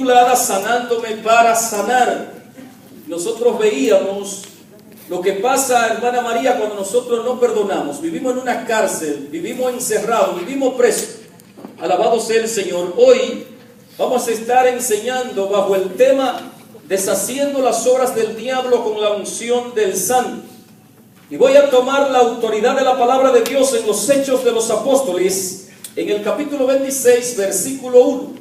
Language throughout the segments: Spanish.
titulada Sanándome para sanar. Nosotros veíamos lo que pasa, hermana María, cuando nosotros no perdonamos. Vivimos en una cárcel, vivimos encerrados, vivimos presos. Alabado sea el Señor. Hoy vamos a estar enseñando bajo el tema deshaciendo las obras del diablo con la unción del Santo. Y voy a tomar la autoridad de la palabra de Dios en los Hechos de los Apóstoles, en el capítulo 26, versículo 1.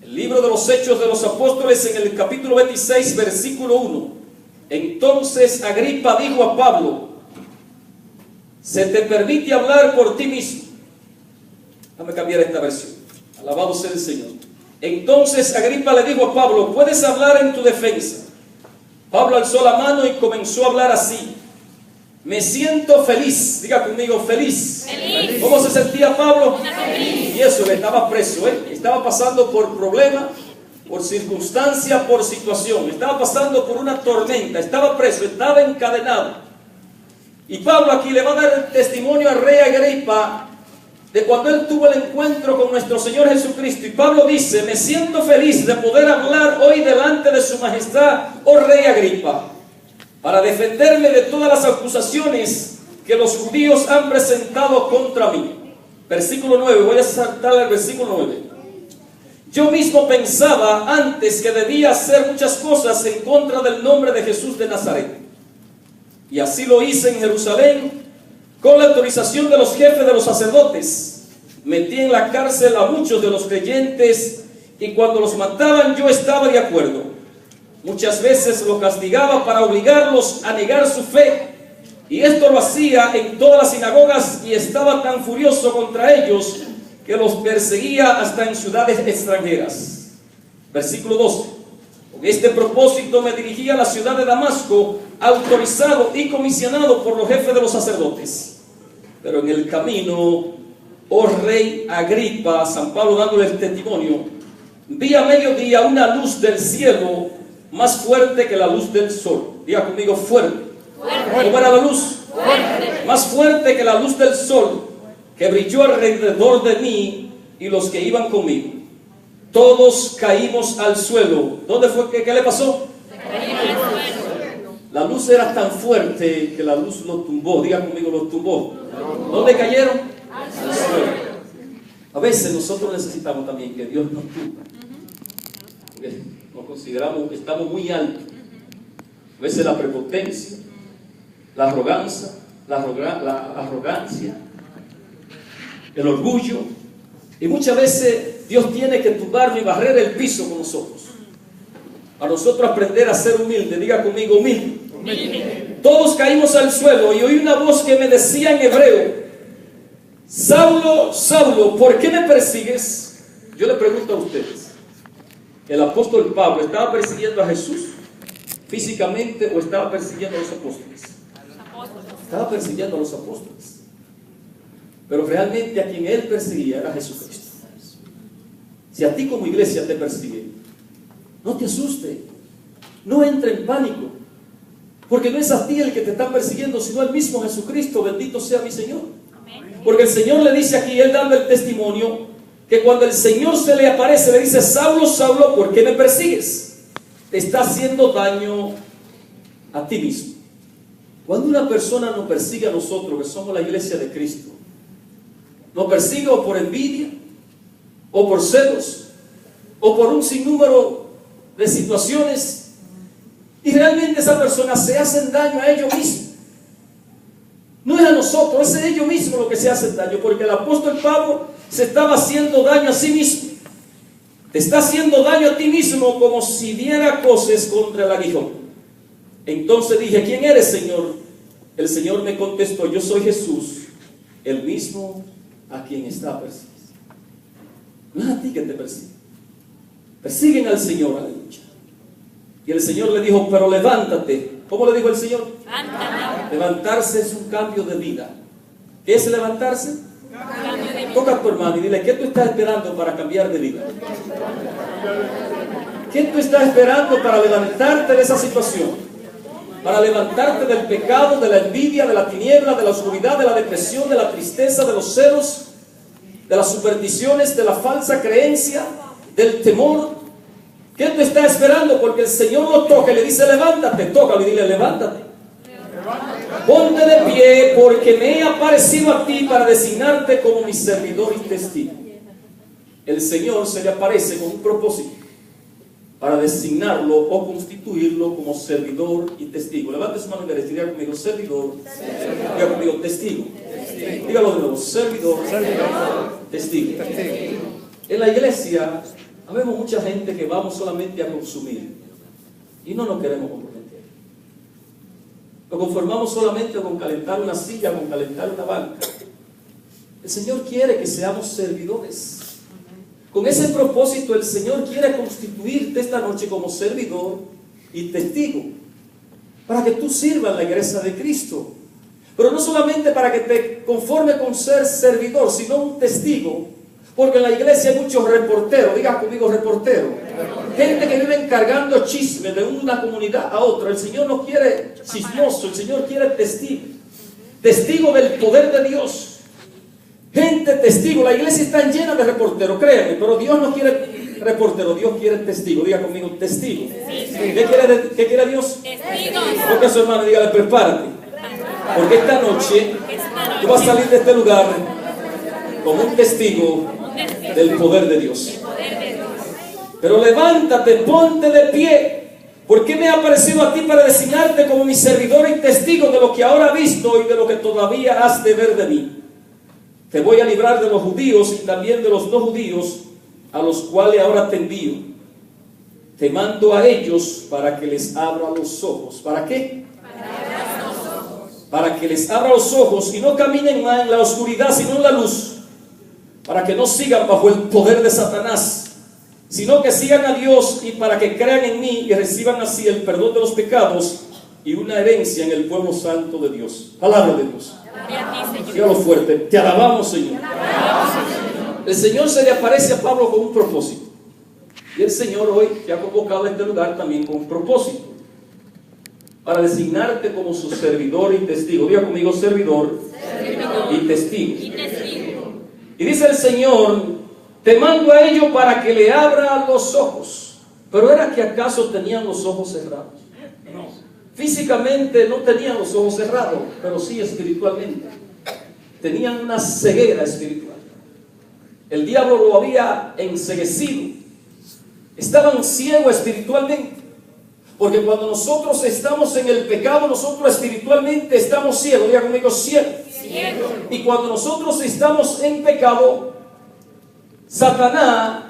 El libro de los Hechos de los Apóstoles, en el capítulo 26, versículo 1. Entonces Agripa dijo a Pablo: se te permite hablar por ti mismo. Déjame cambiar esta versión. Alabado sea el Señor. Entonces Agripa le dijo a Pablo: puedes hablar en tu defensa. Pablo alzó la mano y comenzó a hablar así: me siento feliz. Diga conmigo, feliz. Feliz. ¿Cómo se sentía Pablo? Feliz. Y eso, le estaba preso, estaba pasando por problemas, por circunstancia, por situación. Estaba pasando por una tormenta, estaba preso, estaba encadenado. Y Pablo aquí le va a dar el testimonio al rey Agripa de cuando él tuvo el encuentro con nuestro Señor Jesucristo. Y Pablo dice: me siento feliz de poder hablar hoy delante de su majestad, oh rey Agripa, para defenderme de todas las acusaciones que los judíos han presentado contra mí. Versículo 9, voy a saltar al versículo 9. Yo mismo pensaba antes que debía hacer muchas cosas en contra del nombre de Jesús de Nazaret. Y así lo hice en Jerusalén, con la autorización de los jefes de los sacerdotes. Metí en la cárcel a muchos de los creyentes, y cuando los mataban yo estaba de acuerdo. Muchas veces lo castigaba para obligarlos a negar su fe, y esto lo hacía en todas las sinagogas, y estaba tan furioso contra ellos que los perseguía hasta en ciudades extranjeras. Versículo 12. Con este propósito me dirigí a la ciudad de Damasco, autorizado y comisionado por los jefes de los sacerdotes. Pero en el camino, oh rey Agripa, San Pablo dándole el testimonio, vi a mediodía una luz del cielo más fuerte que la luz del sol. Diga conmigo, fuerte. ¿Cómo era la luz? Fuerte. Más fuerte que la luz del sol, que brilló alrededor de mí y los que iban conmigo. Todos caímos al suelo. ¿Dónde fue? ¿Qué le pasó? La luz era tan fuerte que la luz lo tumbó. Diga conmigo, lo tumbó. ¿Dónde cayeron? Al suelo. A veces nosotros necesitamos también que Dios nos tumba. Nos consideramos que estamos muy altos. A veces la prepotencia, la arrogancia, el orgullo, y muchas veces Dios tiene que tumbarnos y barrer el piso con nosotros, para nosotros aprender a ser humildes. Diga conmigo, humilde. Todos caímos al suelo y oí una voz que me decía en hebreo: Saulo, Saulo, ¿por qué me persigues? Yo le pregunto a ustedes, ¿el apóstol Pablo estaba persiguiendo a Jesús físicamente o estaba persiguiendo a los apóstoles? Estaba persiguiendo a los apóstoles. Pero realmente a quien él perseguía era Jesucristo. Si a ti como iglesia te persiguen, no te asuste, no entre en pánico, porque no es a ti el que te está persiguiendo, sino el mismo Jesucristo. Bendito sea mi Señor. Porque el Señor le dice aquí, él dando el testimonio, que cuando el Señor se le aparece, le dice: Saulo, Saulo, ¿por qué me persigues? Te está haciendo daño a ti mismo. Cuando una persona nos persigue a nosotros, que somos la iglesia de Cristo, nos persigue o por envidia, o por celos, o por un sinnúmero de situaciones, y realmente esa persona se hace daño a ellos mismos. No es a nosotros, es a ellos mismos lo que se hace daño, porque el apóstol Pablo se estaba haciendo daño a sí mismo. Te está haciendo daño a ti mismo como si diera coces contra el aguijón. Entonces dije: ¿quién eres, Señor? El Señor me contestó: yo soy Jesús, el mismo a quien está persiguiendo. No es a ti que te persiguen. Persiguen al Señor, aleluya. Y el Señor le dijo: pero levántate. ¿Cómo le dijo el Señor? Levántate. Levantarse es un cambio de vida. ¿Qué es levantarse? Toca a tu hermano y dile: ¿qué tú estás esperando para cambiar de vida? ¿Qué tú estás esperando para levantarte de esa situación? Para levantarte del pecado, de la envidia, de la tiniebla, de la oscuridad, de la depresión, de la tristeza, de los celos, de las supersticiones, de la falsa creencia, del temor, ¿Qué te está esperando? Porque el Señor lo toca y le dice, levántate, tócalo y dile, levántate. Ponte de pie, porque me he aparecido a ti para designarte como mi servidor y testigo. El Señor se le aparece con un propósito, para designarlo o constituirlo como servidor y testigo. Levante su mano y diga conmigo, servidor. Diga conmigo, testigo. Dígalo de nuevo, servidor, testigo. En la iglesia, habemos mucha gente que vamos solamente a consumir y no nos queremos comprometer. Nos conformamos solamente con calentar una silla, con calentar una banca. El Señor quiere que seamos servidores. Con ese propósito el Señor quiere constituirte esta noche como servidor y testigo, para que tú sirvas en la iglesia de Cristo. Pero no solamente para que te conforme con ser servidor, sino un testigo. Porque en la iglesia hay muchos reporteros, diga conmigo reportero. Gente que vive encargando chismes de una comunidad a otra. El Señor no quiere chismoso, el Señor quiere testigo. Testigo del poder de Dios. Gente testigo. La iglesia está llena de reporteros, créanme, pero Dios no quiere reportero, Dios quiere testigo. Diga conmigo, testigo. ¿Qué quiere Dios? Testigos. Porque a su hermano, dígale, prepárate. Porque esta noche tú vas a salir de este lugar como un testigo del poder de Dios. Pero levántate, ponte de pie, porque me ha aparecido a ti para designarte como mi servidor y testigo de lo que ahora has visto y de lo que todavía has de ver de mí. Te voy a librar de los judíos y también de los no judíos, a los cuales ahora te envío. Te mando a ellos para que les abra los ojos. ¿Para qué? Para que les abra los ojos y no caminen más en la oscuridad, sino en la luz. Para que no sigan bajo el poder de Satanás, sino que sigan a Dios, y para que crean en mí y reciban así el perdón de los pecados y una herencia en el pueblo santo de Dios. Palabra de Dios. Dígalo fuerte, te alabamos, Señor. El Señor se le aparece a Pablo con un propósito, y el Señor hoy te ha convocado a este lugar también con un propósito, para designarte como su servidor y testigo. Diga conmigo, servidor y testigo. Y dice el Señor, te mando a ellos para que le abra los ojos. Pero ¿era que acaso tenían los ojos cerrados? No. Físicamente no tenían los ojos cerrados, pero sí espiritualmente. Tenían una ceguera espiritual. El diablo lo había enceguecido. Estaban ciegos espiritualmente. Porque cuando nosotros estamos en el pecado, nosotros espiritualmente estamos ciegos. Diga conmigo, ciegos. Y cuando nosotros estamos en pecado, Satanás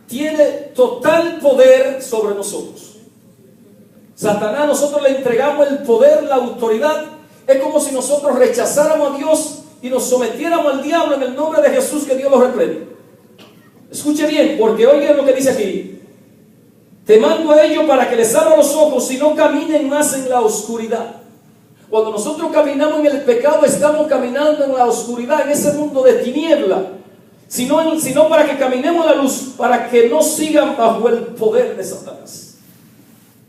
tiene total poder sobre nosotros. Satanás, nosotros le entregamos el poder, la autoridad. Es como si nosotros rechazáramos a Dios y nos sometiéramos al diablo en el nombre de Jesús, que Dios lo reprende. Escuche bien, porque oigan lo que dice aquí. Te mando a ellos para que les abra los ojos y no caminen más en la oscuridad. Cuando nosotros caminamos en el pecado, estamos caminando en la oscuridad, en ese mundo de tiniebla. Sino para que caminemos en la luz, para que no sigan bajo el poder de Satanás.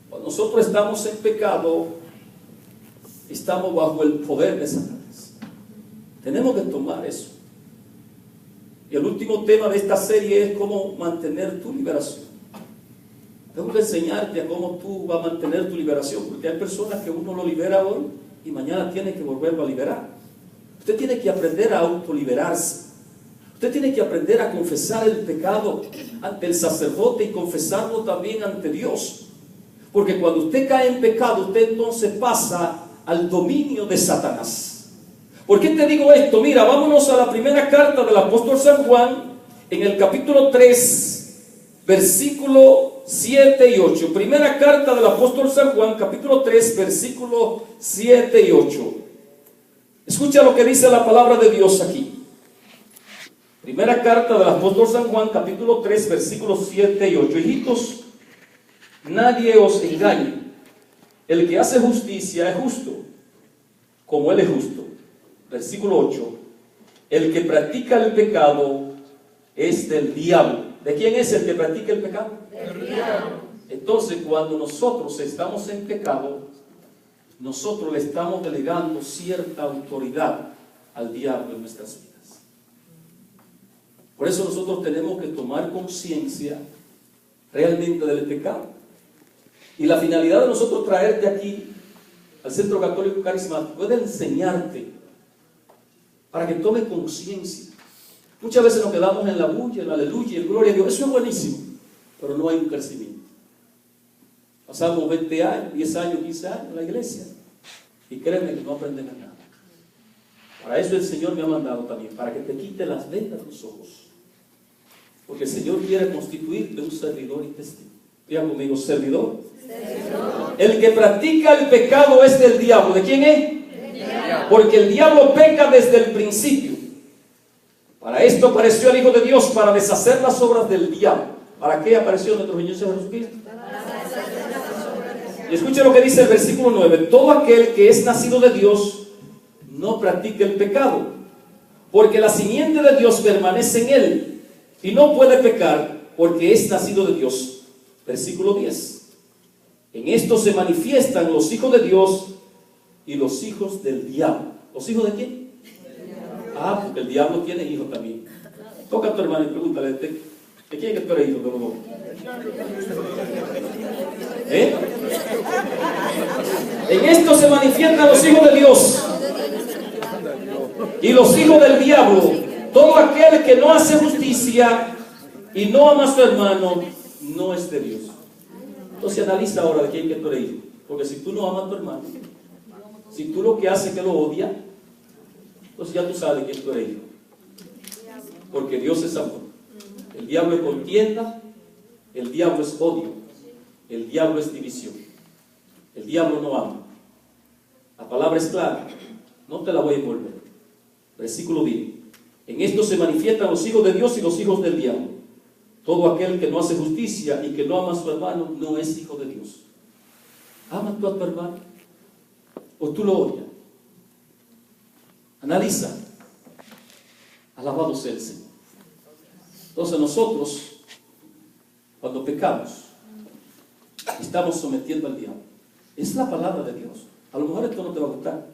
Cuando nosotros estamos en pecado, estamos bajo el poder de Satanás. Tenemos que tomar eso. Y el último tema de esta serie es cómo mantener tu liberación. Tengo que enseñarte a cómo tú vas a mantener tu liberación, porque hay personas que uno lo libera hoy y mañana tiene que volverlo a liberar. Usted tiene que aprender a autoliberarse. Usted tiene que aprender a confesar el pecado ante el sacerdote y confesarlo también ante Dios. Porque cuando usted cae en pecado, usted entonces pasa al dominio de Satanás. ¿Por qué te digo esto? Mira, vámonos a la primera carta del apóstol San Juan, en el capítulo 3, versículo 7 y 8. Primera carta del apóstol San Juan, capítulo 3, versículo 7 y 8. Escucha lo que dice la palabra de Dios aquí. Primera carta del apóstol San Juan, capítulo 3, versículos 7 y 8. Hijitos, nadie os engañe. El que hace justicia es justo, como él es justo. Versículo 8. El que practica el pecado es del diablo. ¿De quién es el que practica el pecado? Del diablo. Entonces, cuando nosotros estamos en pecado, nosotros le estamos delegando cierta autoridad al diablo en nuestras vidas. Por eso nosotros tenemos que tomar conciencia realmente del pecado. Y la finalidad de nosotros traerte aquí al Centro Católico Carismático es de enseñarte para que tome conciencia. Muchas veces nos quedamos en la bulla, en la aleluya, en gloria a Dios. Eso es buenísimo, pero no hay un crecimiento. Pasamos 20 años, 10 años, 15 años en la iglesia y créeme que no aprendemos nada. Para eso el Señor me ha mandado también, para que te quite las vendas de los ojos. Porque el Señor quiere constituirte un servidor y testigo. Diga conmigo, servidor. El que practica el pecado es del diablo. ¿De quién es? Porque el diablo peca desde el principio. Para esto apareció el Hijo de Dios, para deshacer las obras del diablo. ¿Para qué apareció nuestro Señor Jesucristo? Y escuche lo que dice el versículo 9. Todo aquel que es nacido de Dios no practica el pecado, porque la simiente de Dios permanece en él y no puede pecar porque es nacido de Dios. Versículo 10. En esto se manifiestan los hijos de Dios y los hijos del diablo. ¿Los hijos de quién? Ah, porque el diablo tiene hijos también. Toca a tu hermano y pregúntale, ¿de quién es que tú eres hijo de los dos? En esto se manifiestan los hijos de Dios y los hijos del diablo. Todo aquel que no hace justicia y no ama a su hermano no es de Dios. Entonces analiza ahora de quién que tú eres hijo. Porque si tú no amas a tu hermano, si tú lo que haces es que lo odias, entonces ya tú sabes de quién tú eres hijo. Porque Dios es amor. El diablo es contienda, el diablo es odio, el diablo es división. El diablo no ama. La palabra es clara, no te la voy a envolver. Versículo 10. En esto se manifiestan los hijos de Dios y los hijos del diablo. Todo aquel que no hace justicia y que no ama a su hermano no es hijo de Dios. ¿Amas tú a tu hermano? ¿O tú lo odias? Analiza. Alabado sea el Señor. Entonces nosotros, cuando pecamos, estamos sometiendo al diablo. Es la palabra de Dios. A lo mejor esto no te va a gustar.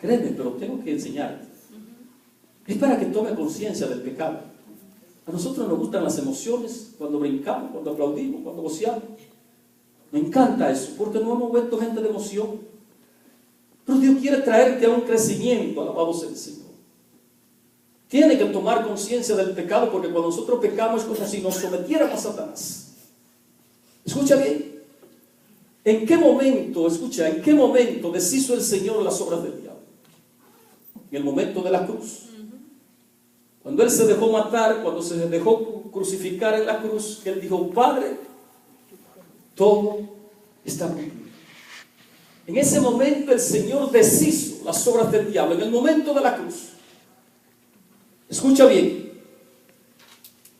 Créeme, pero tengo que enseñarte. Es para que tome conciencia del pecado. A nosotros nos gustan las emociones, cuando brincamos, cuando aplaudimos, cuando goceamos. Me encanta eso, porque no hemos vuelto gente de emoción. Pero Dios quiere traerte a un crecimiento, alabado sea el Señor. Tiene que tomar conciencia del pecado, porque cuando nosotros pecamos es como si nos sometiéramos a Satanás. Escucha bien. ¿En qué momento, escucha, en qué momento deshizo el Señor las obras del diablo? En el momento de la cruz. Cuando Él se dejó matar, cuando se dejó crucificar en la cruz, que Él dijo, Padre, todo está cumplido. En ese momento el Señor deshizo las obras del diablo, en el momento de la cruz. Escucha bien.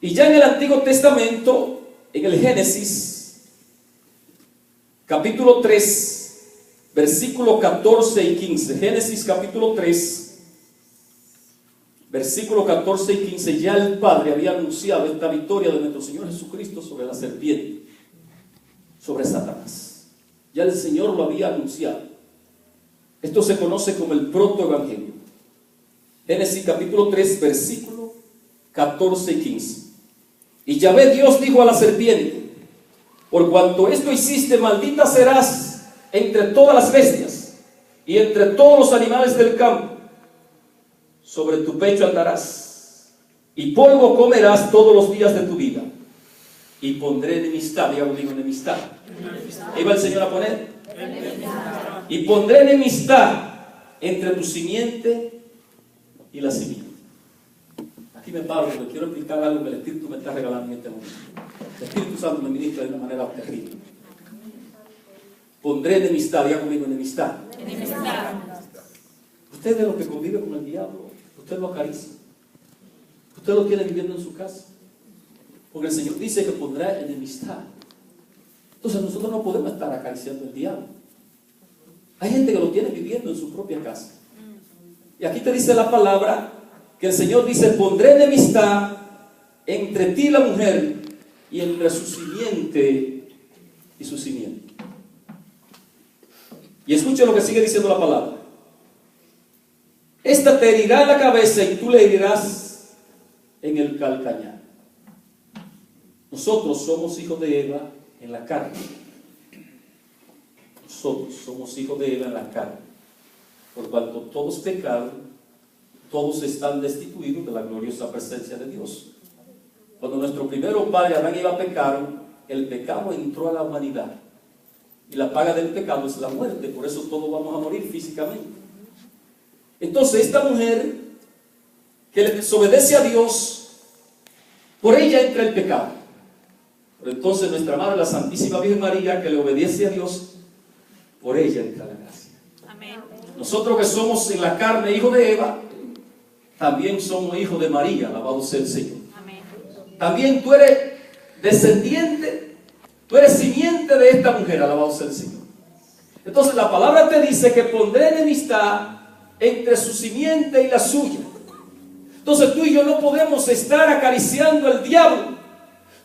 Y ya en el Antiguo Testamento, en el Génesis, capítulo 3, versículo 14 y 15. Génesis capítulo 3. Versículo 14 y 15, ya el Padre había anunciado esta victoria de nuestro Señor Jesucristo sobre la serpiente, sobre Satanás. Ya el Señor lo había anunciado. Esto se conoce como el protoevangelio. Génesis capítulo 3, versículo 14 y 15. Y Yahvé Dios dijo a la serpiente, por cuanto esto hiciste, maldita serás entre todas las bestias y entre todos los animales del campo. Sobre tu pecho andarás, y polvo comerás todos los días de tu vida. Y pondré enemistad, diga conmigo, enemistad. ¿Qué iba el Señor a poner? Y pondré enemistad entre tu simiente y la simiente. Aquí me paro porque quiero explicar algo que el Espíritu me está regalando en este momento. El Espíritu Santo me ministra de una manera terrible. Pondré enemistad, diga conmigo, enemistad. Usted de lo que convive con el diablo, usted lo acaricia. Usted lo tiene viviendo en su casa. Porque el Señor dice que pondrá enemistad. Entonces nosotros no podemos estar acariciando al diablo. Hay gente que lo tiene viviendo en su propia casa. Y aquí te dice la palabra que el Señor dice, pondré enemistad entre ti y la mujer y entre su simiente y su simiente. Y escucha lo que sigue diciendo la palabra. Esta te herirá en la cabeza y tú le herirás en el calcañar. Nosotros somos hijos de Eva en la carne. Nosotros somos hijos de Eva en la carne. Por cuanto todos pecaron, todos están destituidos de la gloriosa presencia de Dios. Cuando nuestro primero padre Adán y Eva pecaron, el pecado entró a la humanidad. Y la paga del pecado es la muerte. Por eso todos vamos a morir físicamente. Entonces esta mujer que le desobedece a Dios, por ella entra el pecado. Pero entonces nuestra Madre, la Santísima Virgen María, que le obedece a Dios, por ella entra la gracia. Amén. Nosotros que somos en la carne hijos de Eva, también somos hijos de María, alabado sea el Señor. Amén. También tú eres descendiente, tú eres simiente de esta mujer, alabado sea el Señor. Entonces la palabra te dice que pondré enemistad entre su simiente y la suya. Entonces tú y yo no podemos estar acariciando al diablo.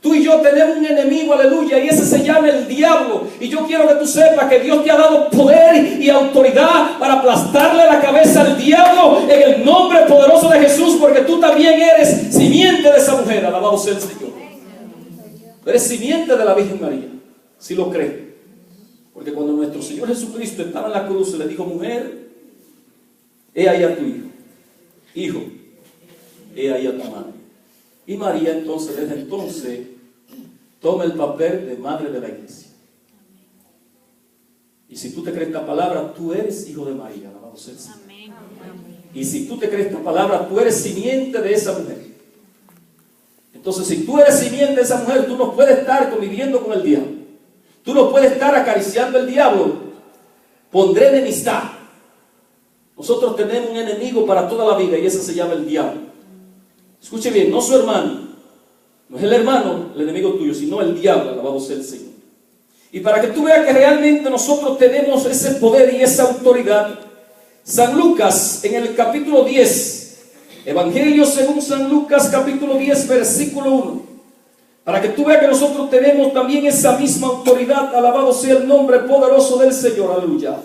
Tú y yo tenemos un enemigo, aleluya, y ese se llama el diablo. Y yo quiero que tú sepas que Dios te ha dado poder y autoridad para aplastarle la cabeza al diablo en el nombre poderoso de Jesús, porque tú también eres simiente de esa mujer, alabado sea el Señor. Tú eres simiente de la Virgen María, si lo crees. Porque cuando nuestro Señor Jesucristo estaba en la cruz, le dijo: mujer, he ahí a tu hijo. Hijo, he ahí a tu madre. Y María entonces, desde entonces, toma el papel de madre de la iglesia. Y si tú te crees esta palabra, tú eres hijo de María, alabado sea el Señor. Amén. Y si tú te crees esta palabra, tú eres simiente de esa mujer. Entonces, si tú eres simiente de esa mujer, tú no puedes estar conviviendo con el diablo. Tú no puedes estar acariciando al diablo. Pondré enemistad. Nosotros tenemos un enemigo para toda la vida y ese se llama el diablo. Escuche bien, no su hermano, no es el hermano, el enemigo tuyo, sino el diablo, alabado sea el Señor. Y para que tú veas que realmente nosotros tenemos ese poder y esa autoridad, San Lucas en el capítulo 10, Evangelio según San Lucas capítulo 10 versículo 1, para que tú veas que nosotros tenemos también esa misma autoridad, alabado sea el nombre poderoso del Señor, aleluya.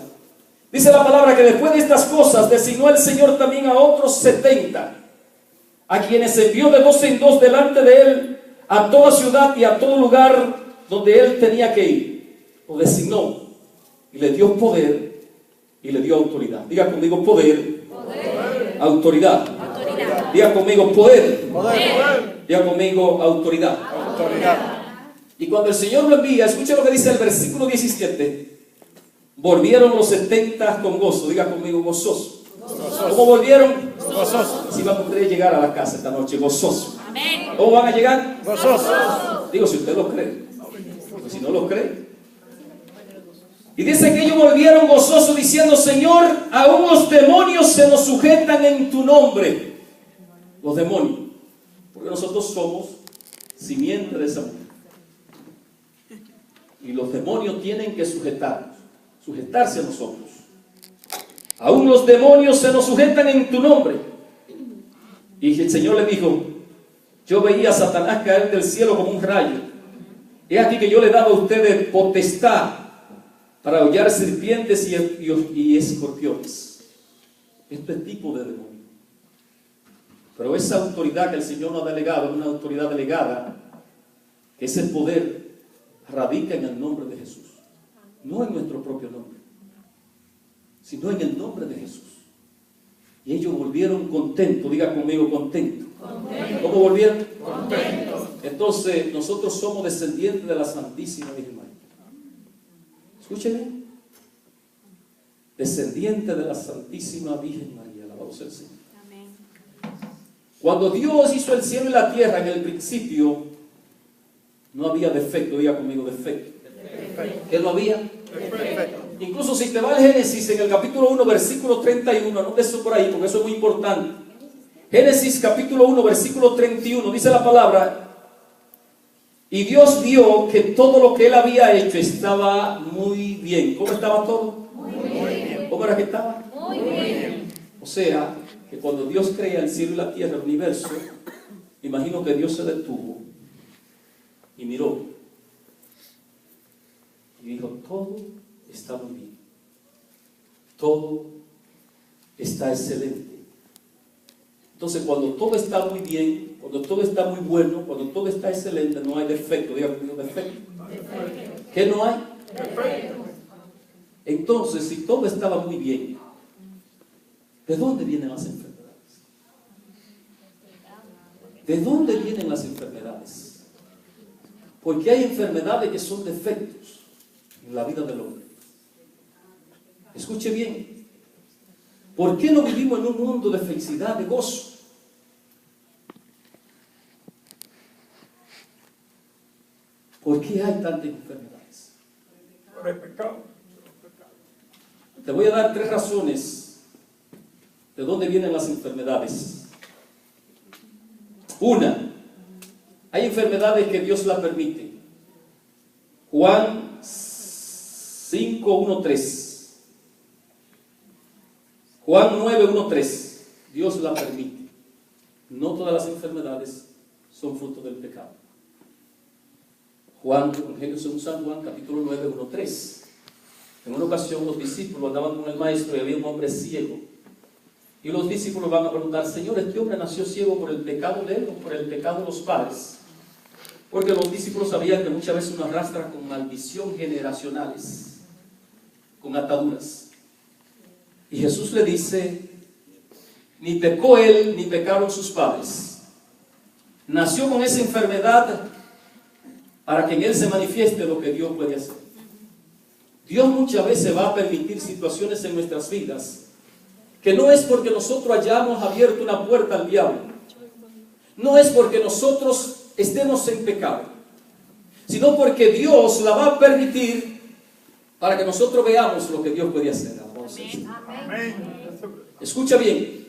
Dice la palabra que después de estas cosas designó el Señor también a otros 70, a quienes envió de dos en dos delante de él a toda ciudad y a todo lugar donde él tenía que ir. Lo designó y le dio poder y le dio autoridad. Diga conmigo: poder, Poder. autoridad. Autoridad. Diga conmigo: poder, Poder. diga conmigo: autoridad. Autoridad. Y cuando el Señor lo envía, escuche lo que dice el versículo 17. Volvieron los 70 con gozo. Diga conmigo: gozoso. ¿Cómo volvieron? Gozoso. Si van a poder llegar a la casa esta noche, gozoso. Amén. ¿Cómo van a llegar? Gozoso. Digo, si usted lo cree. Porque si no lo cree. Y dice que ellos volvieron gozosos diciendo: Señor, aún los demonios se nos sujetan en tu nombre. Los demonios. Porque nosotros somos simiente de esa mujer. Y los demonios tienen que sujetarse a nosotros. Aún los demonios se nos sujetan en tu nombre. Y el Señor le dijo: yo veía a Satanás caer del cielo como un rayo. He aquí que yo le he dado a ustedes potestad para hollar serpientes y escorpiones. Este tipo de demonio. Pero esa autoridad que el Señor nos ha delegado es una autoridad delegada. Ese poder radica en el nombre de Jesús. No en nuestro propio nombre, sino en el nombre de Jesús. Y ellos volvieron contentos. Diga conmigo: contento. ¿Cómo volvieron? Contentos. Entonces nosotros somos descendientes de la Santísima Virgen María. Escúcheme. Descendiente de la Santísima Virgen María. Alabado sea el Señor. Amén. Cuando Dios hizo el cielo y la tierra en el principio, no había defecto. Diga conmigo: defecto. ¿Qué no había? Perfecto. Incluso si te va al Génesis en el capítulo 1 versículo 31, anote eso por ahí porque eso es muy importante. Génesis capítulo 1 versículo 31 dice la palabra: y Dios vio que todo lo que él había hecho estaba muy bien. ¿Cómo estaba todo? Muy bien. ¿Cómo era que estaba? Muy bien. O sea, que cuando Dios crea el cielo y la tierra, el universo, imagino que Dios se detuvo y miró y dijo: todo está muy bien, todo está excelente. Entonces, cuando todo está muy bien, cuando todo está muy bueno, cuando todo está excelente, no hay defecto. Diga conmigo, defecto. ¿Qué no hay? Defecto. Entonces, si todo estaba muy bien, ¿de dónde vienen las enfermedades? ¿De dónde vienen las enfermedades? Porque hay enfermedades que son defectos en la vida del hombre. Escuche bien. ¿Por qué no vivimos en un mundo de felicidad, de gozo? ¿Por qué hay tantas enfermedades? Por el pecado. Te voy a dar 3 razones de dónde vienen las enfermedades. Una, hay enfermedades que Dios las permite. Juan 5:1-3. Juan 9:1-3. Dios la permite. No todas las enfermedades son fruto del pecado. Juan, Evangelio según San Juan, capítulo 9:1-3. En una ocasión los discípulos andaban con el maestro y había un hombre ciego. Y los discípulos van a preguntar: Señor, ¿este hombre nació ciego por el pecado de él o por el pecado de los padres? Porque los discípulos sabían que muchas veces uno arrastra con maldición generacionales, con ataduras. Y Jesús le dice: ni pecó él, ni pecaron sus padres. Nació con esa enfermedad para que en él se manifieste lo que Dios puede hacer. Dios muchas veces va a permitir situaciones en nuestras vidas que no es porque nosotros hayamos abierto una puerta al diablo, no es porque nosotros estemos en pecado, sino porque Dios la va a permitir para que nosotros veamos lo que Dios puede hacer. Amén. Escucha bien.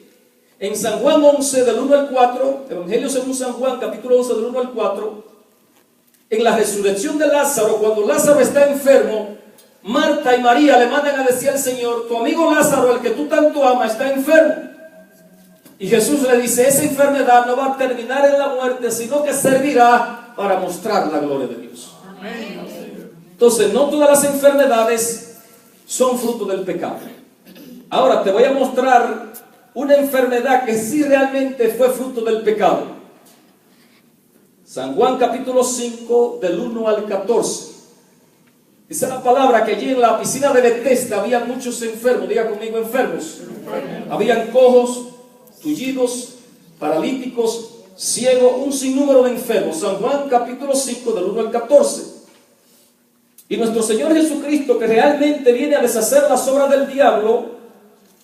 En San Juan 11, del 1 al 4, Evangelio según San Juan, capítulo 11, del 1 al 4, en la resurrección de Lázaro, cuando Lázaro está enfermo, Marta y María le mandan a decir al Señor: tu amigo Lázaro, el que tú tanto amas, está enfermo. Y Jesús le dice: esa enfermedad no va a terminar en la muerte, sino que servirá para mostrar la gloria de Dios. Entonces, no todas las enfermedades son fruto del pecado. Ahora te voy a mostrar una enfermedad que sí realmente fue fruto del pecado. San Juan capítulo 5, del 1 al 14. Dice la palabra que allí en la piscina de Betesda había muchos enfermos. Diga conmigo, enfermos. Habían cojos, tullidos, paralíticos, ciegos, un sinnúmero de enfermos. San Juan capítulo 5, del 1 al 14. Y nuestro Señor Jesucristo, que realmente viene a deshacer las obras del diablo,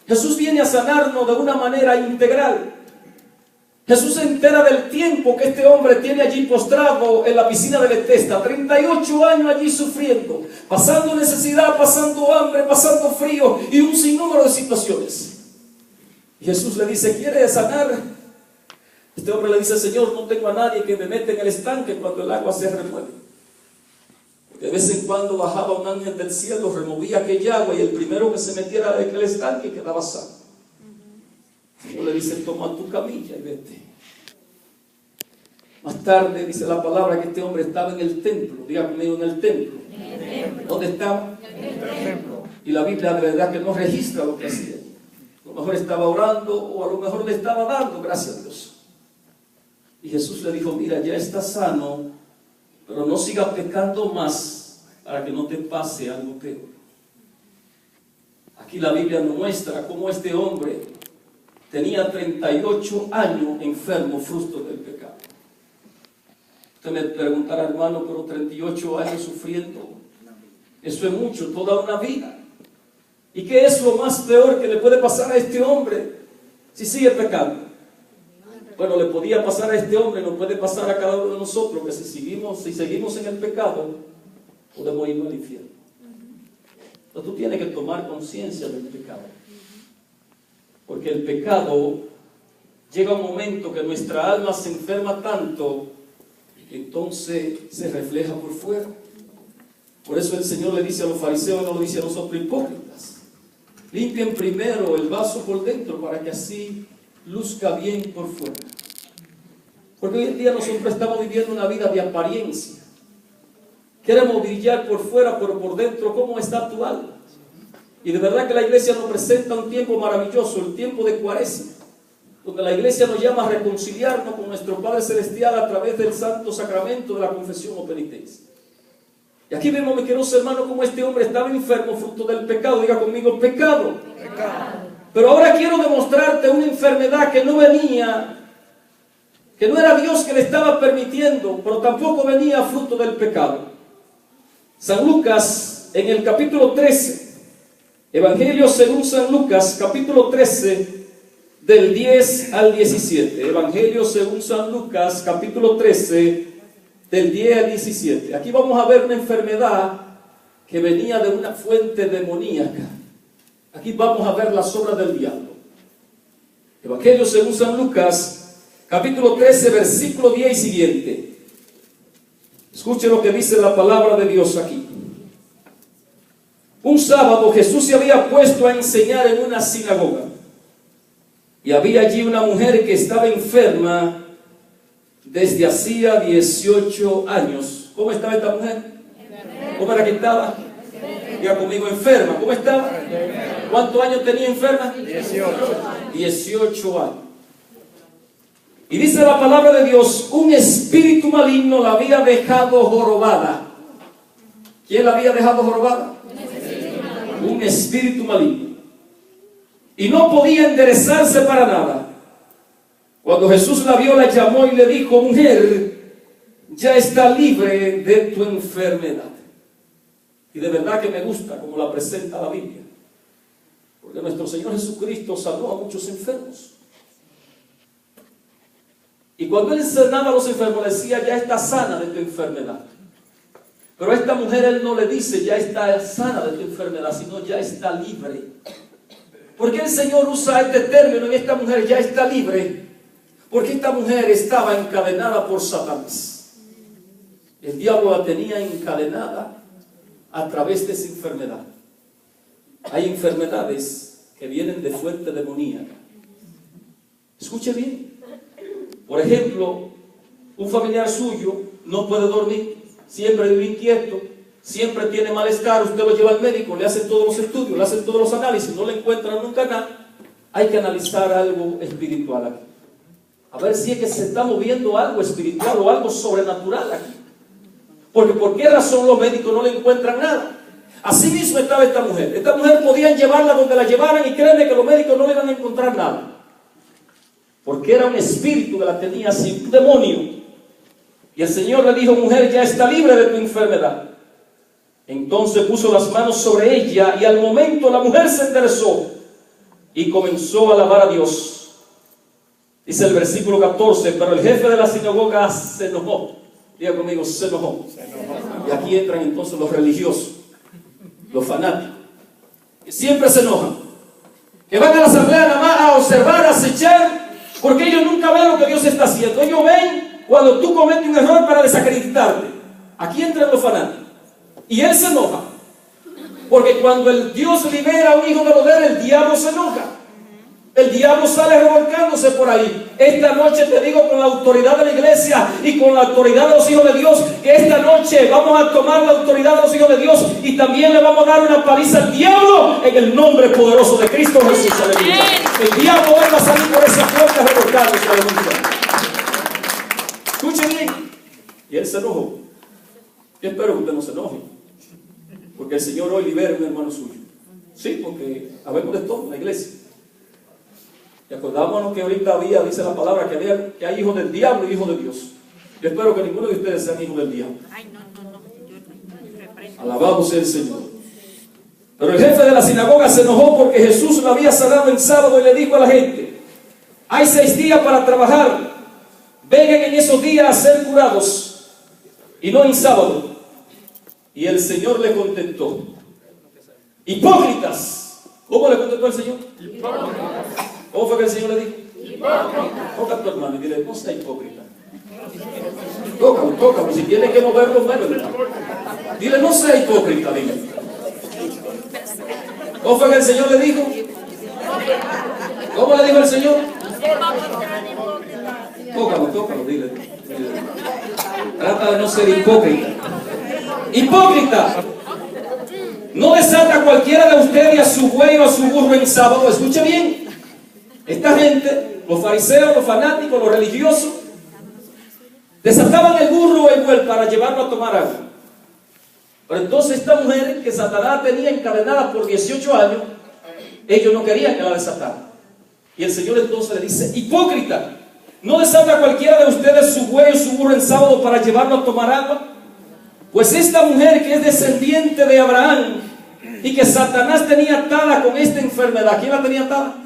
Jesús viene a sanarnos de una manera integral. Jesús se entera del tiempo que este hombre tiene allí postrado en la piscina de Betesda, 38 años allí sufriendo, pasando necesidad, pasando hambre, pasando frío y un sinnúmero de situaciones. Y Jesús le dice: ¿quiere sanar? Este hombre le dice: Señor, no tengo a nadie que me meta en el estanque cuando el agua se remueve. De vez en cuando bajaba un ángel del cielo, removía aquella agua y el primero que se metiera en el estanque quedaba sano. El Señor le dice: toma tu camilla y vete. Más tarde dice la palabra que este hombre estaba en el templo. Diga conmigo, en el templo. ¿Dónde estaba? En el templo. Y la Biblia de verdad que no registra lo que hacía. A lo mejor estaba orando o a lo mejor le estaba dando gracias a Dios. Y Jesús le dijo: mira, ya estás sano, pero no sigas pecando más para que no te pase algo peor. Aquí la Biblia nos muestra cómo este hombre tenía 38 años enfermo, fruto del pecado. Usted me preguntará: hermano, pero 38 años sufriendo, eso es mucho, toda una vida. ¿Y qué es lo más peor que le puede pasar a este hombre si sigue pecando? Bueno, le podía pasar a este hombre, nos puede pasar a cada uno de nosotros, que si seguimos en el pecado, podemos irnos al infierno. Entonces tú tienes que tomar conciencia del pecado. Porque el pecado llega un momento que nuestra alma se enferma tanto, que entonces se refleja por fuera. Por eso el Señor le dice a los fariseos, no lo dice a nosotros, hipócritas: limpien primero el vaso por dentro para que así luzca bien por fuera. Porque hoy en día nosotros estamos viviendo una vida de apariencia. Queremos brillar por fuera, pero por dentro, ¿cómo está tu alma? Y de verdad que la iglesia nos presenta un tiempo maravilloso, el tiempo de Cuaresma, donde la iglesia nos llama a reconciliarnos con nuestro Padre Celestial a través del santo sacramento de la confesión o penitencia. Y aquí vemos, mis queridos hermanos, cómo este hombre estaba enfermo fruto del pecado. Diga conmigo, pecado. Pero ahora quiero demostrarte una enfermedad que no venía, que no era Dios que le estaba permitiendo, pero tampoco venía fruto del pecado. San Lucas, en el capítulo 13, Evangelio según San Lucas, capítulo 13, del 10 al 17. Evangelio según San Lucas, capítulo 13, del 10 al 17. Aquí vamos a ver una enfermedad que venía de una fuente demoníaca. Aquí vamos a ver las obras del diablo. Evangelio según San Lucas, capítulo 13, versículo 10 y siguiente. Escuche lo que dice la palabra de Dios aquí. Un sábado Jesús se había puesto a enseñar en una sinagoga. Y había allí una mujer que estaba enferma desde hacía 18 años. ¿Cómo estaba esta mujer? ¿Cómo era que estaba? Diga conmigo, enferma. ¿Cómo estaba? ¿Cuántos años tenía enferma? 18 años. Y dice la palabra de Dios, un espíritu maligno la había dejado jorobada. ¿Quién la había dejado jorobada? Un espíritu maligno. Y no podía enderezarse para nada. Cuando Jesús la vio, la llamó y le dijo, mujer, ya está libre de tu enfermedad. Y de verdad que me gusta como la presenta la Biblia. Porque nuestro Señor Jesucristo sanó a muchos enfermos. Y cuando Él sanaba a los enfermos, decía, ya está sana de tu enfermedad. Pero a esta mujer Él no le dice, ya está sana de tu enfermedad, sino ya está libre. ¿Por qué el Señor usa este término en esta mujer, ya está libre? Porque esta mujer estaba encadenada por Satanás. El diablo la tenía encadenada a través de esa enfermedad. Hay enfermedades que vienen de fuente demoníaca. Escuche bien. Por ejemplo, un familiar suyo no puede dormir, siempre vive inquieto, siempre tiene malestar, usted lo lleva al médico, le hacen todos los estudios, le hacen todos los análisis, no le encuentran nunca nada. Hay que analizar algo espiritual aquí. A ver si es que se está moviendo algo espiritual o algo sobrenatural aquí. Porque ¿por qué razón los médicos no le encuentran nada? Así mismo estaba esta mujer. Esta mujer podían llevarla donde la llevaran y créanme que los médicos no le iban a encontrar nada. Porque era un espíritu que la tenía así, un demonio. Y el Señor le dijo, mujer, ya está libre de tu enfermedad. Entonces puso las manos sobre ella y al momento la mujer se enderezó y comenzó a alabar a Dios. Dice el versículo 14, pero el jefe de la sinagoga se enojó. Diga conmigo, se enojó. Y aquí entran entonces los religiosos, los fanáticos, que siempre se enojan, que van a la asamblea nada más a observar, a acechar, porque ellos nunca ven lo que Dios está haciendo. Ellos ven cuando tú cometes un error para desacreditarte. Aquí entran los fanáticos. Y él se enoja. Porque cuando el Dios libera a un hijo de poder, el diablo se enoja. El diablo sale revolcándose por ahí. Esta noche te digo con la autoridad de la iglesia y con la autoridad de los hijos de Dios, que esta noche vamos a tomar la autoridad de los hijos de Dios y también le vamos a dar una paliza al diablo en el nombre poderoso de Cristo Jesús. Aleluya. El diablo hoy va a salir por esa puerta revolcándose. Aleluya. Escuche bien. Y él se enojó. Yo espero que usted no se enoje, porque el Señor hoy libera a un hermano suyo. Sí, porque habemos de todo en la iglesia. Y acordámonos que ahorita dice la palabra, que hay hijos del diablo y hijos de Dios. Yo espero que ninguno de ustedes sean hijos del diablo. Alabado sea el Señor. Pero el jefe de la sinagoga se enojó porque Jesús lo había sanado en sábado y le dijo a la gente, hay 6 días para trabajar, vengan en esos días a ser curados y no en sábado. Y el Señor le contestó, hipócritas. ¿Cómo le contestó el Señor? Hipócritas. ¿Cómo fue que el Señor le dijo? Hipócrita. Toca a tu hermano y dile, no sea hipócrita. Tócalo, si tiene que mover los manos. Dile, no sea hipócrita, dile. ¿Cómo fue que el Señor le dijo? ¿Cómo le dijo el Señor? Tócalo, dile. Trata de no ser hipócrita. Hipócrita. No desata cualquiera de ustedes a su buey o a su burro en sábado. Escuche bien. Esta gente los fariseos, los fanáticos, los religiosos, desataban el burro o el buey para llevarlo a tomar agua. Pero entonces esta mujer que Satanás tenía encadenada por 18 años, ellos no querían que la desatara. Y el Señor entonces le dice: hipócrita, ¿no desata cualquiera de ustedes su buey o su burro en sábado para llevarlo a tomar agua? Pues esta mujer, que es descendiente de Abraham y que Satanás tenía atada con esta enfermedad, ¿quién la tenía atada?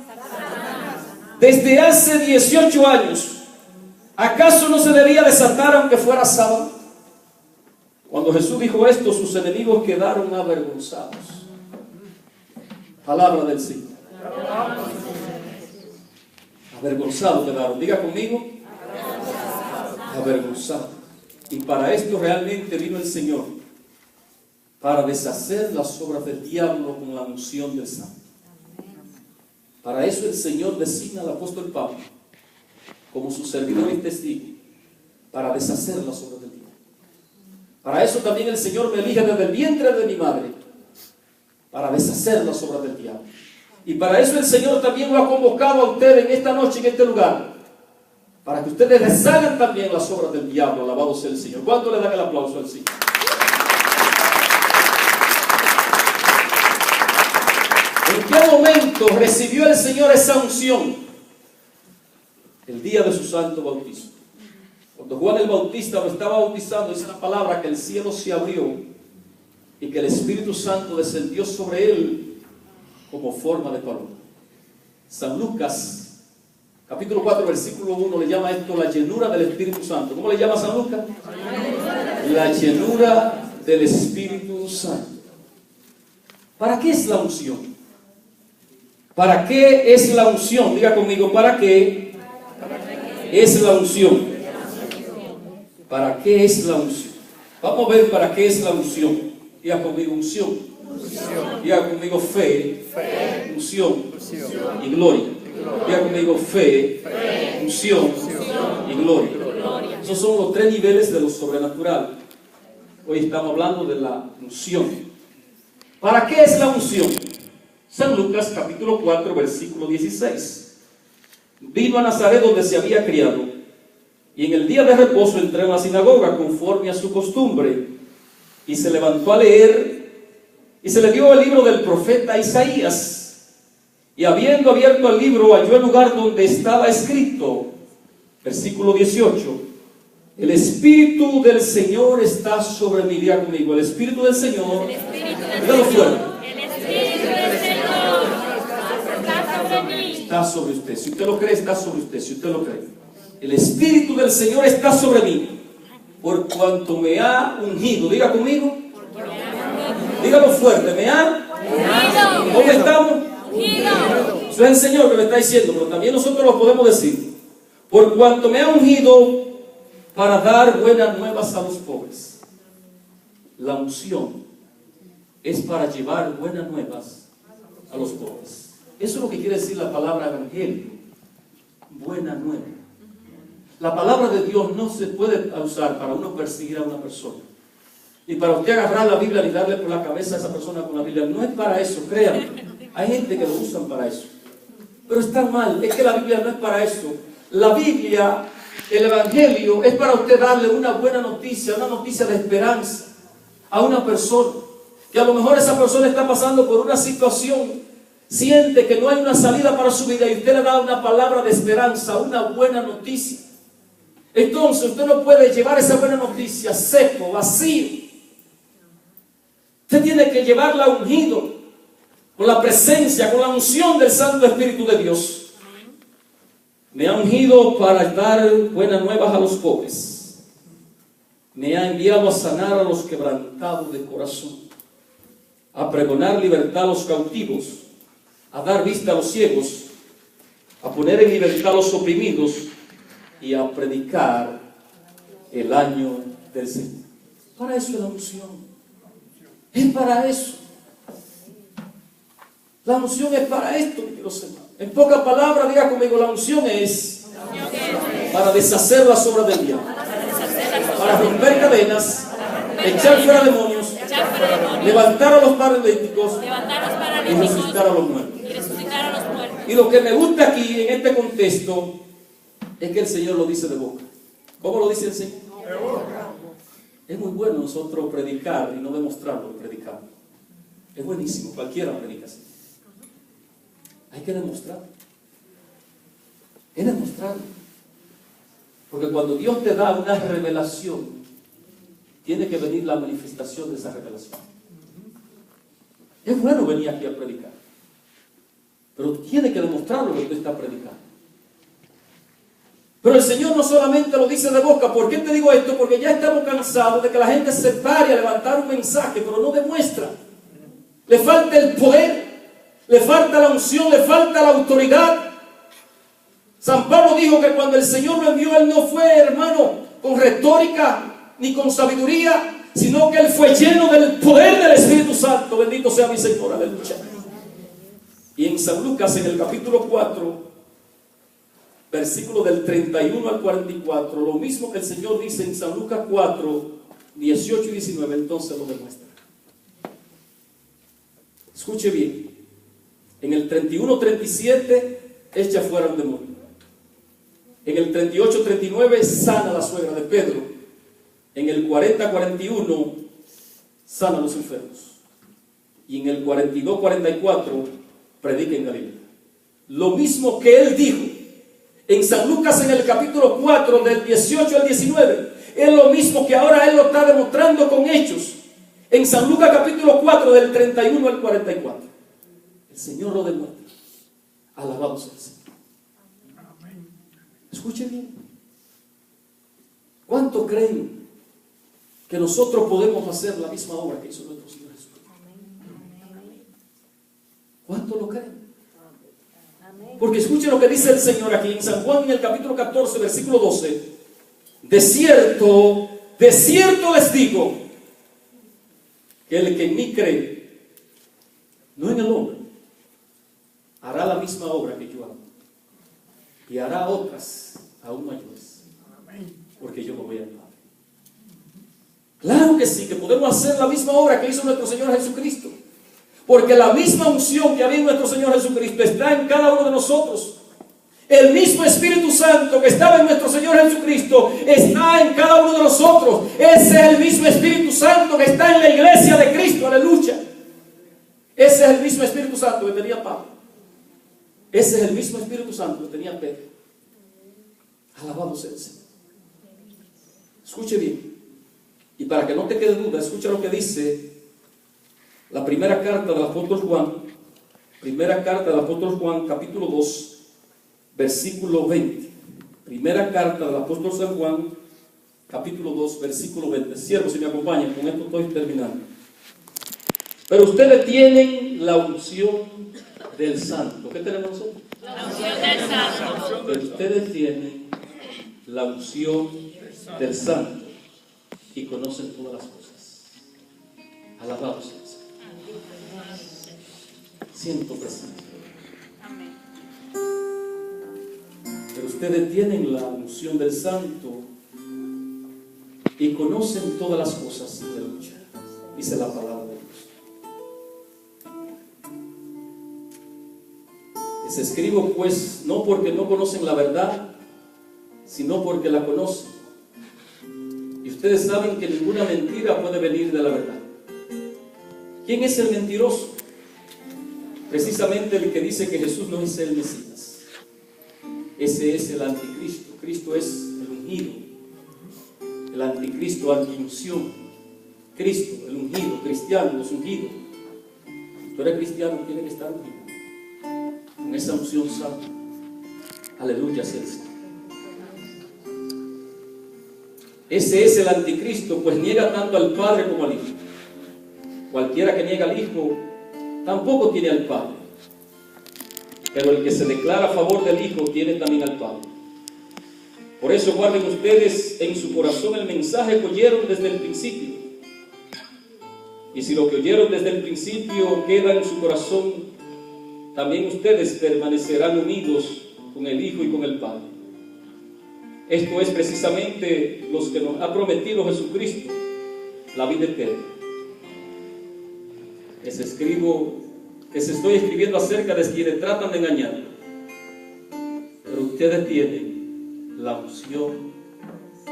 Desde hace 18 años, ¿acaso no se debía desatar aunque fuera sábado? Cuando Jesús dijo esto, sus enemigos quedaron avergonzados. Palabra del Señor. Avergonzados quedaron. Diga conmigo: avergonzados. Y para esto realmente vino el Señor, para deshacer las obras del diablo con la unción del Santo. Para eso el Señor designa al apóstol Pablo como su servidor y testigo, para deshacer las obras del diablo. Para eso también el Señor me elige desde el vientre de mi madre, para deshacer las obras del diablo. Y para eso el Señor también lo ha convocado a ustedes en esta noche, en este lugar, para que ustedes deshagan también las obras del diablo. Alabado sea el Señor. ¿Cuánto le dan el aplauso al Señor? ¿En qué momento recibió el Señor esa unción? El día de su santo bautismo. Cuando Juan el Bautista lo estaba bautizando, dice la palabra que el cielo se abrió y que el Espíritu Santo descendió sobre él como forma de paloma. San Lucas, capítulo 4, versículo 1, le llama esto la llenura del Espíritu Santo. ¿Cómo le llama San Lucas? La llenura del Espíritu Santo. ¿Para qué es la unción? ¿Para qué es la unción? Diga conmigo: ¿para qué es la unción? ¿Para qué es la unción? Vamos a ver para qué es la unción. Diga conmigo: unción. Diga conmigo: fe, unción y gloria. Diga conmigo: fe, unción y gloria. Esos son los tres niveles de lo sobrenatural. Hoy estamos hablando de la unción. ¿Para qué es la unción? San Lucas capítulo 4, versículo 16. Vino a Nazaret, donde se había criado, y en el día de reposo entró en la sinagoga conforme a su costumbre, y se levantó a leer, y se le dio el libro del profeta Isaías, y habiendo abierto el libro, halló el lugar donde estaba escrito, versículo 18: el Espíritu del Señor está sobre mí. Diga conmigo: el Espíritu del Señor, dígalo fuerte, está sobre usted. Si usted lo cree, está sobre usted. Si usted lo cree, el Espíritu del Señor está sobre mí, por cuanto me ha ungido. Diga conmigo, dígalo fuerte: me ha ungido. ¿Cómo estamos? Ungido. Eso es el Señor que me está diciendo, pero también nosotros lo podemos decir: por cuanto me ha ungido para dar buenas nuevas a los pobres. La unción es para llevar buenas nuevas a los pobres. Eso es lo que quiere decir la palabra evangelio, buena nueva. La palabra de Dios no se puede usar para uno perseguir a una persona, y para usted agarrar la Biblia y darle por la cabeza a esa persona con la Biblia. No es para eso, créanme. Hay gente que lo usan para eso, pero está mal. Es que la Biblia no es para eso. La Biblia, el evangelio, es para usted darle una buena noticia, una noticia de esperanza a una persona, que a lo mejor esa persona está pasando por una situación, siente que no hay una salida para su vida, y usted le da una palabra de esperanza, una buena noticia. Entonces usted no puede llevar esa buena noticia seco, vacío. Usted tiene que llevarla ungido, con la presencia, con la unción del Santo Espíritu de Dios. Me ha ungido para dar buenas nuevas a los pobres. Me ha enviado a sanar a los quebrantados de corazón, a pregonar libertad a los cautivos, a dar vista a los ciegos, a poner en libertad a los oprimidos, y a predicar el año del Señor. Para eso es la unción. Es para eso. La unción es para esto, queridos hermanos. En pocas palabras, diga conmigo: la unción es para deshacer las obras del diablo, para romper cadenas, echar fuera demonios, levantar a los paralíticos y resucitar a los muertos. Y lo que me gusta aquí en este contexto es que el Señor lo dice de boca. ¿Cómo lo dice el Señor? De boca. Es muy bueno nosotros predicar y no demostrarlo predicando. Es buenísimo, cualquiera predica así. Hay que demostrarlo. Es demostrarlo. Porque cuando Dios te da una revelación, tiene que venir la manifestación de esa revelación. Es bueno venir aquí a predicar, pero tiene que demostrar lo que tú estás predicando. Pero el Señor no solamente lo dice de boca. ¿Por qué te digo esto? Porque ya estamos cansados de que la gente se pare a levantar un mensaje, pero no demuestra. Le falta el poder, le falta la unción, le falta la autoridad. San Pablo dijo que cuando el Señor lo envió, Él no fue, hermano, con retórica ni con sabiduría, sino que Él fue lleno del poder del Espíritu Santo. Bendito sea mi Señor, aleluya. Y en San Lucas, en el capítulo 4, versículo del 31 al 44, lo mismo que el Señor dice en San Lucas 4, 18 y 19, entonces lo demuestra. Escuche bien. En el 31, 37, echa fuera un demonio. En el 38, 39, sana la suegra de Pedro. En el 40, 41, sana a los enfermos. Y en el 42, 44, predica en Galilea. Lo mismo que él dijo en San Lucas en el capítulo 4, del 18 al 19, es lo mismo que ahora él lo está demostrando con hechos. En San Lucas capítulo 4, del 31 al 44. El Señor lo demuestra. Alabado sea el Señor. Escuchen bien. ¿Cuánto creen que nosotros podemos hacer la misma obra que hizo nuestro Señor Jesucristo? ¿Cuánto lo creen? Porque escuchen lo que dice el Señor aquí en San Juan, en el capítulo 14, versículo 12. De cierto les digo, que el que en mí cree, no en el hombre, hará la misma obra que yo hago, y hará otras aún mayores, porque yo me voy al Padre. Claro que sí, que podemos hacer la misma obra que hizo nuestro Señor Jesucristo, porque la misma unción que había en nuestro Señor Jesucristo está en cada uno de nosotros. El mismo Espíritu Santo que estaba en nuestro Señor Jesucristo está en cada uno de nosotros. Ese es el mismo Espíritu Santo que está en la iglesia de Cristo, aleluya. Ese es el mismo Espíritu Santo que tenía Pablo. Ese es el mismo Espíritu Santo que tenía Pedro. Alabado sea el Señor. Escuche bien. Y para que no te quede duda, escucha lo que dice la primera carta del apóstol Juan. Primera carta del apóstol Juan, capítulo 2, versículo 20. Primera carta del apóstol San Juan, capítulo 2, versículo 20. Siervo, si me acompañan, con esto estoy terminando. Pero ustedes tienen la unción del Santo. ¿Qué tenemos nosotros? La unción del Santo. Pero ustedes tienen la unción del Santo y conocen todas las cosas. Alabados sea el Señor. Siento presencia. Pero ustedes tienen la unción del Santo y conocen todas las cosas de lucha. Dice la palabra de Dios. Les escribo pues no porque no conocen la verdad, sino porque la conocen. Y ustedes saben que ninguna mentira puede venir de la verdad. ¿Quién es el mentiroso? Precisamente el que dice que Jesús no es el Mesías. Ese es el anticristo. Cristo es el ungido. El anticristo, antiunción. Cristo, el ungido, cristiano, los ungidos. Tú eres cristiano, tienes que estar ungido con esa unción santa. Aleluya sea el Señor. Ese es el anticristo, pues niega tanto al Padre como al Hijo. Cualquiera que niega al Hijo tampoco tiene al Padre. Pero el que se declara a favor del Hijo tiene también al Padre. Por eso guarden ustedes en su corazón el mensaje que oyeron desde el principio. Y si lo que oyeron desde el principio queda en su corazón, también ustedes permanecerán unidos con el Hijo y con el Padre. Esto es precisamente lo que nos ha prometido Jesucristo, la vida eterna. Les escribo que se estoy escribiendo acerca de quienes tratan de engañar. Pero ustedes tienen la unción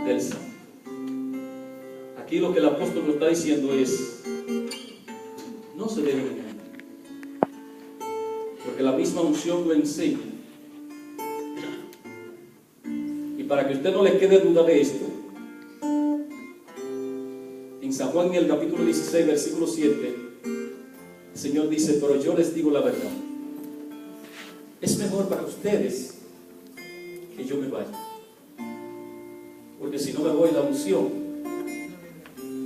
del Santo. Aquí lo que el apóstol nos está diciendo es: no se deben engañar, porque la misma unción lo enseña. Y para que usted no le quede duda de esto, en San Juan, en el capítulo 16, versículo 7, el Señor dice: pero yo les digo la verdad, es mejor para ustedes que yo me vaya, porque si no me voy, la unción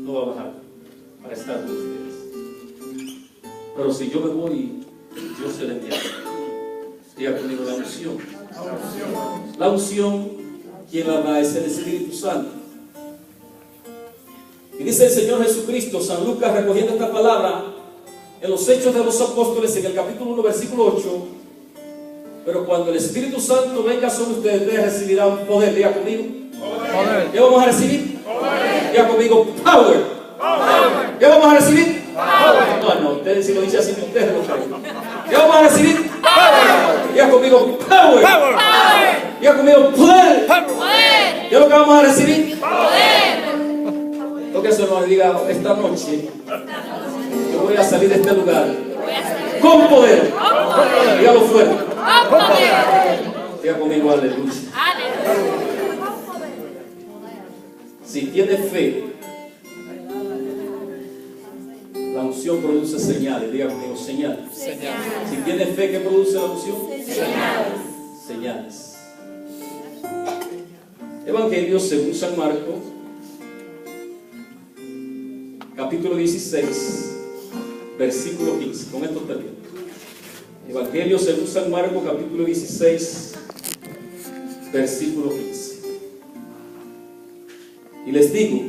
no va a bajar para estar con ustedes. Pero si yo me voy, yo seré enviado. Diga conmigo: la unción. La unción, quien la da es el Espíritu Santo. Y dice el Señor Jesucristo, San Lucas, recogiendo esta palabra en los Hechos de los Apóstoles, en el capítulo 1, versículo 8: pero cuando el Espíritu Santo venga sobre ustedes recibirán un poder. Diga conmigo: poder. ¿Qué vamos a recibir? Poder. Diga conmigo: power. Power. ¿Qué vamos a recibir? Power. No, ustedes si lo dicen así, ustedes lo creen. ¿Qué vamos a recibir? Power. Diga conmigo: power. Power. Diga conmigo: poder. Poder. ¿Qué es lo que vamos a recibir? Poder. Lo que se nos diga esta noche: yo voy a salir de este lugar con poder. Dígalo fuerte. Con poder. Diga conmigo: aleluya. Si tiene fe, la unción produce señales. Diga conmigo: señales. Si tiene fe, ¿qué produce la unción? Señales. Evangelio según San Marcos, capítulo 16, versículo 15. Con esto termino. Evangelio según San Marcos, capítulo 16, versículo 15. Y les digo: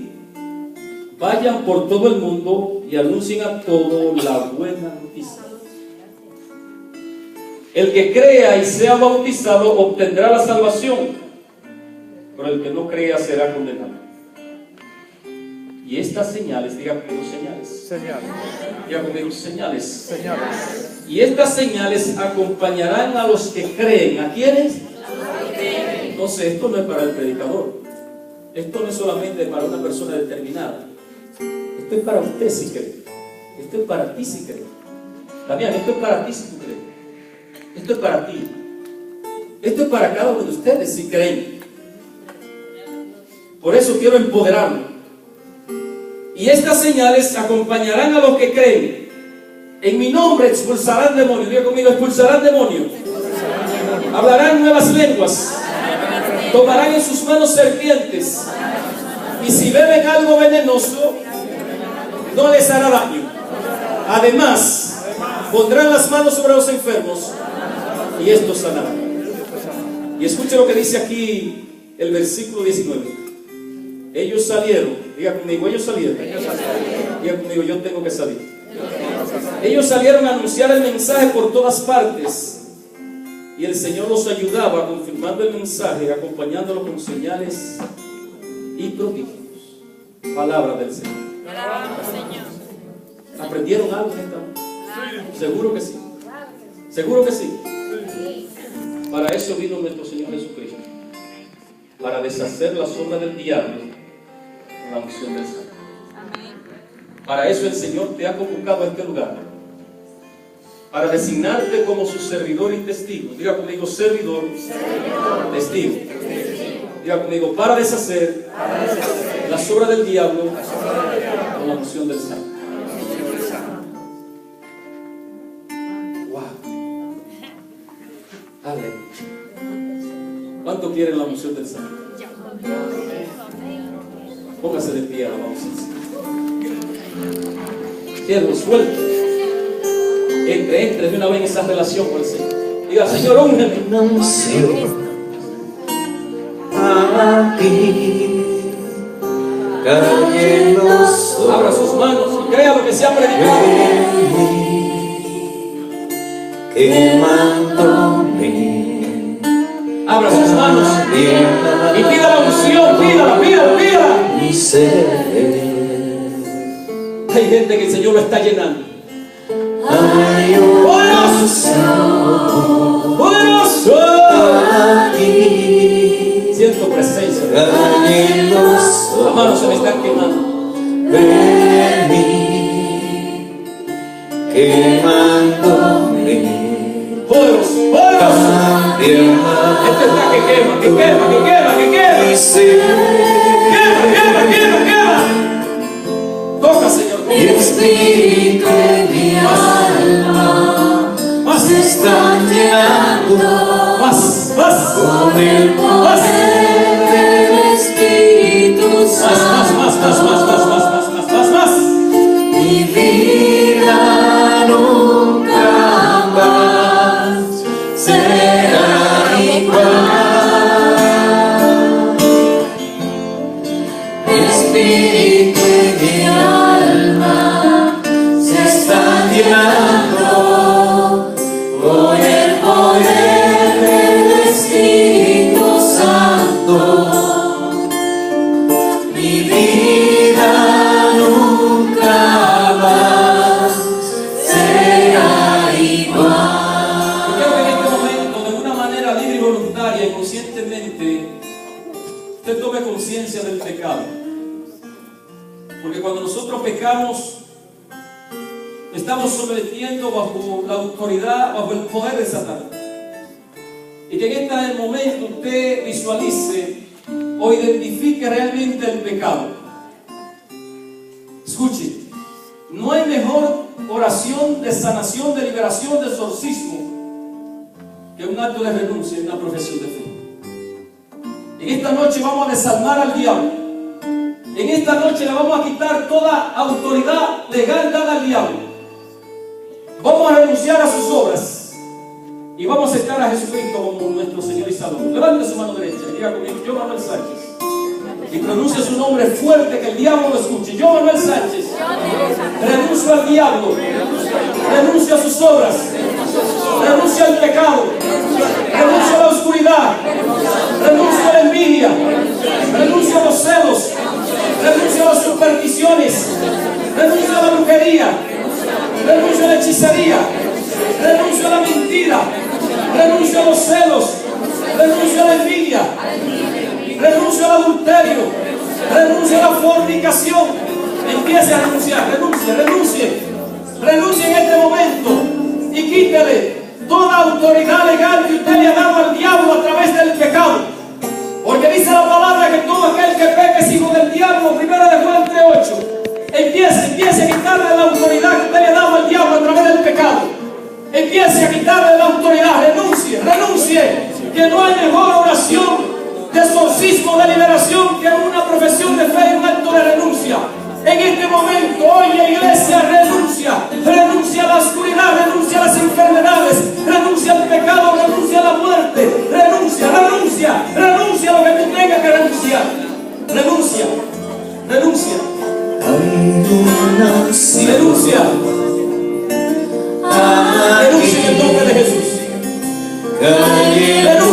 vayan por todo el mundo y anuncien a todos la buena noticia. El que crea y sea bautizado obtendrá la salvación, pero el que no crea será condenado. Y estas señales, diga conmigo: señales. Diga conmigo: señales. Y estas señales acompañarán a los que creen. ¿A quiénes? Entonces, esto no es para el predicador. Esto no es solamente para una persona determinada. Esto es para usted si cree. Esto es para ti si cree. También esto es para ti si tú crees. Esto es para ti. Esto es para cada uno de ustedes si creen. Por eso quiero empoderarlo. Y estas señales acompañarán a los que creen. En mi nombre expulsarán demonios. Diga conmigo: expulsarán demonios. Hablarán nuevas lenguas. Tomarán en sus manos serpientes. Y si beben algo venenoso, no les hará daño. Además, pondrán las manos sobre los enfermos y estos sanarán. Y escuche lo que dice aquí el versículo 19. Ellos salieron. Diga conmigo: ellos salieron. Diga conmigo: yo tengo que salir. Ellos salieron a anunciar el mensaje por todas partes. Y el Señor los ayudaba confirmando el mensaje, acompañándolo con señales y prodigios. Palabra del Señor. ¿Aprendieron algo en esta noche? Seguro que sí. Seguro que sí. Para eso vino nuestro Señor Jesucristo, para deshacer las obras del diablo con la unción del Santo. Para eso el Señor te ha convocado a este lugar, para designarte como su servidor y testigo. Diga conmigo: servidor, testigo. Diga conmigo: para deshacer las obras del diablo con la unción del Santo. Wow. Aleluya. ¿Cuánto quieren la unción del Santo? Póngase de pie, vamos a decir. Quiero suelto. Entre de una vez en esa relación con el Señor. Diga: Señor, úngeme. Una unción a ti cayendo sobre abra sus manos y crea lo que se ha predicado. Quemándome. Abra sus manos y pida la unción. Pídala. Mi ser. Hay gente que el Señor lo está llenando. Hay un Poderoso. aquí, Siento presencia. anheloso, Las manos se me están quemando. venir, quemándome, Poderoso. Poderoso. cambia Este está que quema, que quema, que quema, que quema. mi ser, Quema, quema, quema, quema. Toca, Señor. mi espíritu y mi alma Más, se están llenando más, más. con el poder del Espíritu Más, Santo. más, más, más, más, más, más, más, más, más. Mi vida nunca más será igual. Espíritu y mi alma se están llenando con el poder del Espíritu Santo. Mi vida nunca más será igual. Quiero que en este momento, de una manera libre y voluntaria y conscientemente, usted tome conciencia del pecado. Porque cuando nosotros pecamos, estamos sometiendo bajo la autoridad, bajo el poder de Satanás. Y que en este momento usted visualice o identifique realmente el pecado. Escuche, no hay mejor oración de sanación, de liberación, de exorcismo que un acto de renuncia y una profesión de fe. En esta noche vamos a desarmar al diablo. En esta noche le vamos a quitar toda autoridad legal dada al diablo. Vamos a renunciar a sus obras y vamos a aceptar a Jesucristo como nuestro Señor y Salvador. Levante su mano derecha y diga conmigo: yo, Manuel Sánchez. Y pronuncia su nombre fuerte, que el diablo lo escuche. Yo, Manuel Sánchez, renuncio al diablo, renuncio a sus obras, renuncio al pecado, renuncio a la oscuridad, renuncio a la envidia, renuncio a los celos, renuncio a las supersticiones, renuncio a la brujería, renuncio a la hechicería, renuncio a la mentira, renuncio a los celos, renuncio a la envidia, renuncio al adulterio, renuncio a la fornicación. Empiece a renunciar, renuncie en este momento y quítele toda autoridad legal que usted le ha dado al diablo a través del pecado. Porque dice la palabra que todo aquel que peque es hijo del diablo. 1 de Juan 3:8. Empiece a quitarle la autoridad que usted le ha dado al diablo a través del pecado. Empiece a quitarle la autoridad. Renuncie. Que no hay mejor oración de exorcismo, de liberación, que una profesión de fe y un acto de renuncia. En este momento, oye iglesia, renuncia a la oscuridad, renuncia a las enfermedades, renuncia al pecado, renuncia a la muerte, renuncia a lo que tú tengas que renunciar. Renuncia. Hay una unción Renuncia en el nombre de Jesús. cayendo